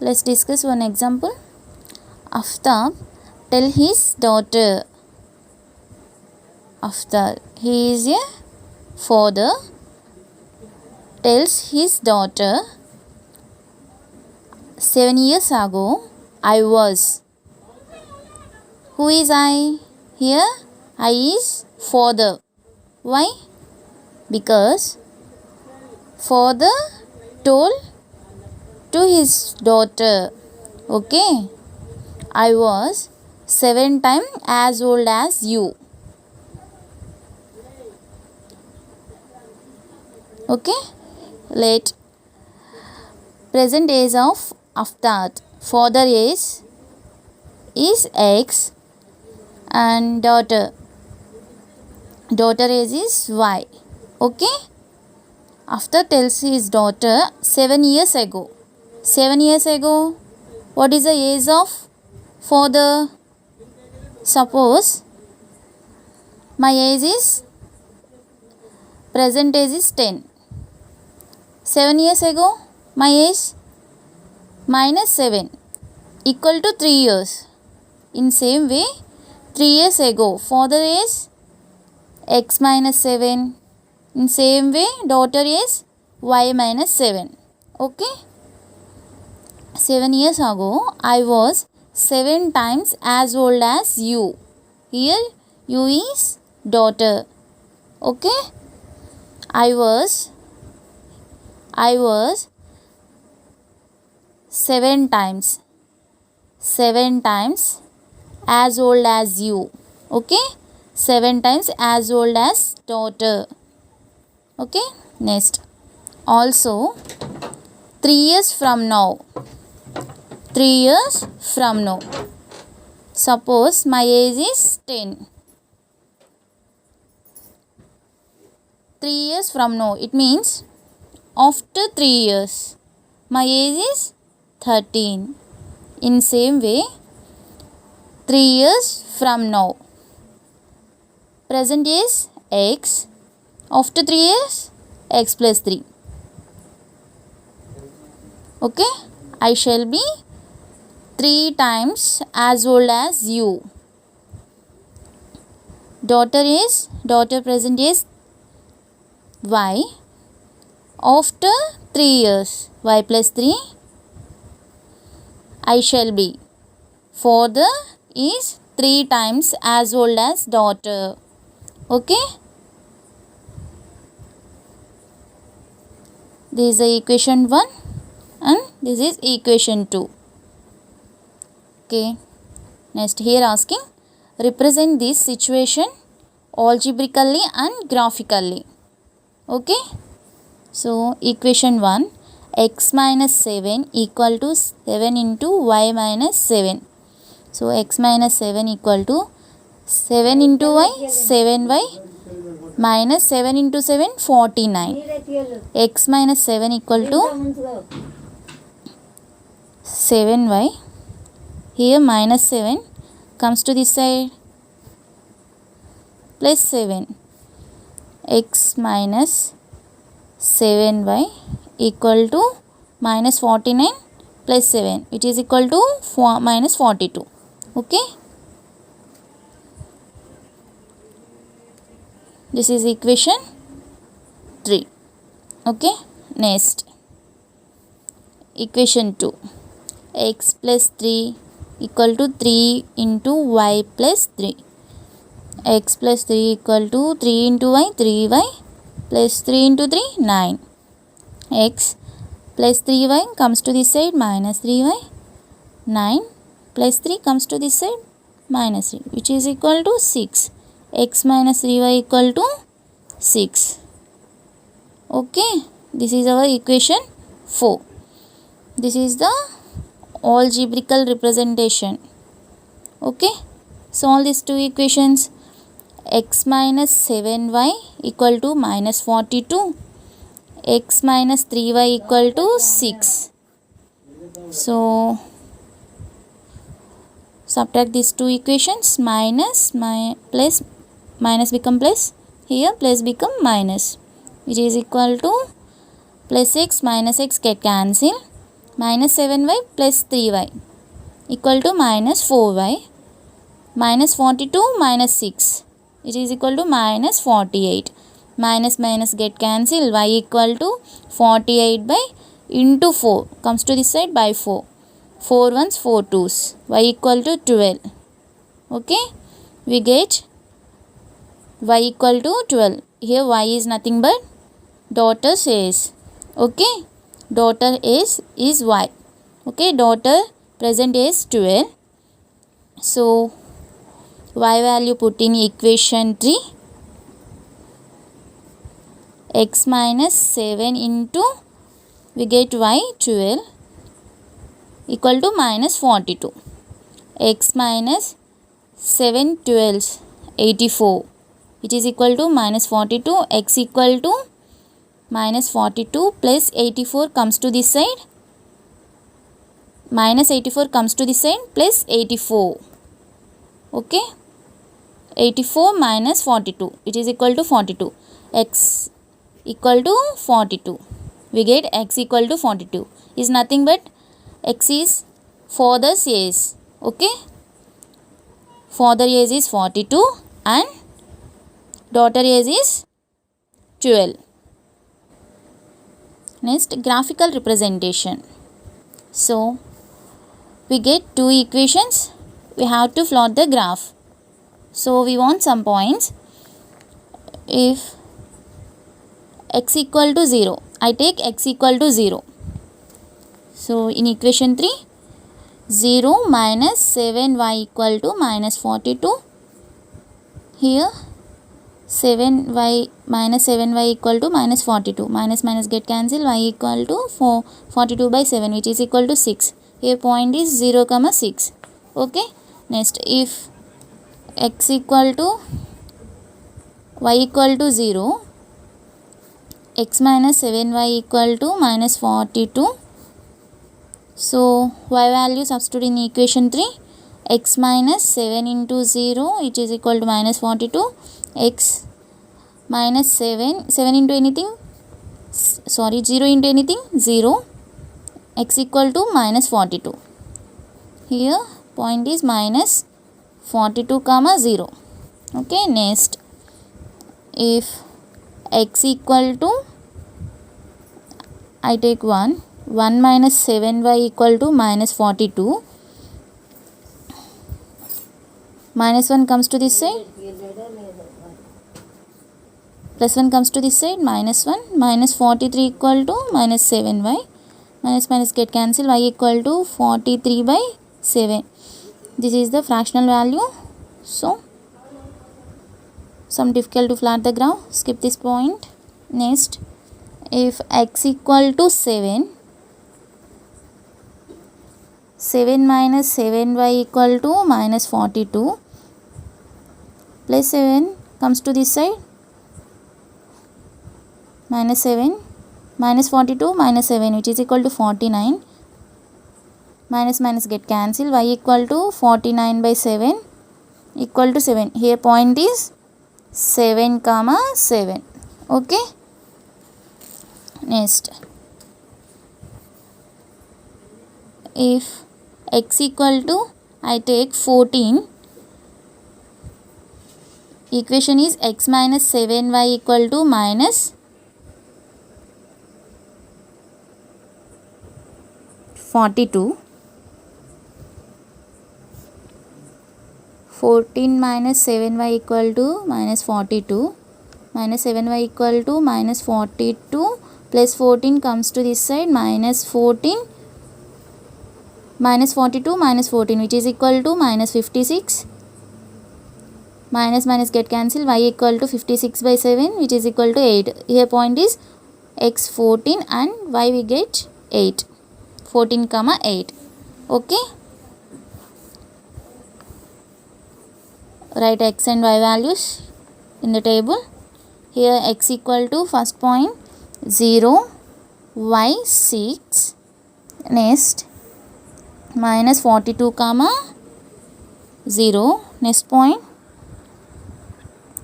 Let's discuss one example. Aftab tell his daughter. Aftab, he is a father, tells his daughter, 7 years ago I was. Who is I? Here I is father. Why? Because father told to his daughter, okay, I was 7 times as old as you. Okay, let present age of Aftab. Father is X and daughter age is Y. Okay, Aftab tells his daughter 7 years ago. 7 years ago, what is the age of father? Suppose my age is, present age is 10. 7 years ago, my age minus 7 equal to 3 years. In same way, 3 years ago, father is X minus 7. In same way, daughter is Y minus 7. Okay. 7 years ago, I was 7 times as old as you. Here, you is daughter. Okay. I was 7 times as old as you. Okay. 7 times as old as daughter. Okay. Next. Also, 3 years from now. 3 years from now. Suppose my age is 10. 3 years from now. It means after 3 years. My age is 13. In same way, 3 years from now. Present is X. After 3 years, X plus 3. Okay. I shall be 3 times as old as you. Daughter present is Y. After 3 years, Y plus 3, I shall be. Father is 3 times as old as daughter. Okay. This is the equation 1 and this is equation 2. Okay. Next, here asking, represent this situation algebraically and graphically. Okay. So, equation 1, x minus 7 equal to 7 into y minus 7. So, x minus 7 equal to 7 into y, 7y minus 7 into 7, 49. X minus 7 equal to 7y. Here minus 7 comes to this side plus 7. X minus 7y equal to minus 49 plus 7, which is equal to minus 42. Okay. This is equation 3. Okay. Next, equation 2. X plus 3 equal to 3 into y plus 3. X plus 3 equal to 3 into y, 3y plus 3 into 3, 9. X plus 3y comes to this side, minus 3y. 9 plus 3 comes to this side, minus 3, which is equal to 6. X minus 3y equal to 6. Okay. This is our equation 4. This is the algebraical representation. Okay. Solve these two equations. X minus 7y equal to minus 42. X minus 3y equal to 6. So, subtract these two equations. Minus become plus. Here plus become minus, which is equal to plus x minus x get cancel. minus 7y plus 3y equal to minus 4y minus 42 minus 6 it is equal to minus 48. Minus minus get cancel, y equal to 48 by into 4 comes to this side by 4. 4 ones 4 twos, y equal to 12. Okay, we get y equal to 12. Here y is nothing but daughter says. Okay, daughter is y. Okay, daughter present is 12. So y value put in equation 3. X minus 7 into we get y 12 equal to minus 42. X minus 7 12 84 it is equal to minus 42. X equal to minus 42 plus 84 comes to this side. Minus 84 comes to this side plus 84. Okay, 84 minus 42 it is equal to 42. X equal to 42. We get x equal to 42 is nothing but x is father's age. Okay, father age is 42 and daughter age is 12. Next, graphical representation. So we get two equations, we have to plot the graph. So we want some points. If x equal to 0, I take x equal to 0. So in equation 3, 0 minus 7y equal to minus 42. Here 7y minus 7y equal to minus 42. Minus minus get cancel, y equal to 42 by 7 which is equal to 6. Here point is 0 comma 6. Okay, next if x equal to y equal to 0, x minus 7y equal to minus 42. So y value substitute in equation 3. X minus 7 into 0 it is equal to minus 42. X minus 7 into anything, sorry 0 into anything 0. X equal to minus 42. Here point is minus 42 comma 0. Okay, next if x equal to, I take 1 minus 7y equal to minus 42. Minus 1 comes to this side, plus 1 comes to this side, minus 1 minus 43 equal to minus 7y. Minus minus get cancel, y equal to 43 by 7. This is the fractional value. So some difficult to plot the graph, skip this point. Next, if x equal to 7 minus 7y equal to minus 42 plus 7 comes to this side, minus 7 minus 42 minus 7 which is equal to 49. Minus minus get cancel, y equal to 49 by 7 equal to 7. Here point is 7 comma 7. Okay, next if x equal to, I take 14. Equation is x minus 7y equal to minus 42. 14 minus 7y equal to minus 42. Minus 7y equal to minus 42 plus 14 comes to this side, minus 14 minus 42 minus 14 which is equal to minus 56. Minus minus get cancel, y equal to 56 by 7 which is equal to 8. Here point is x 14 and y we get 8. 14 comma 8. Okay, write x and y values in the table. Here x equal to first point 0 y 6. Next minus 42 comma 0. Next point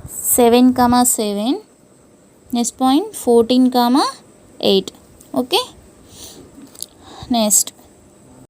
7 comma 7. Next point 14 comma 8. Okay, next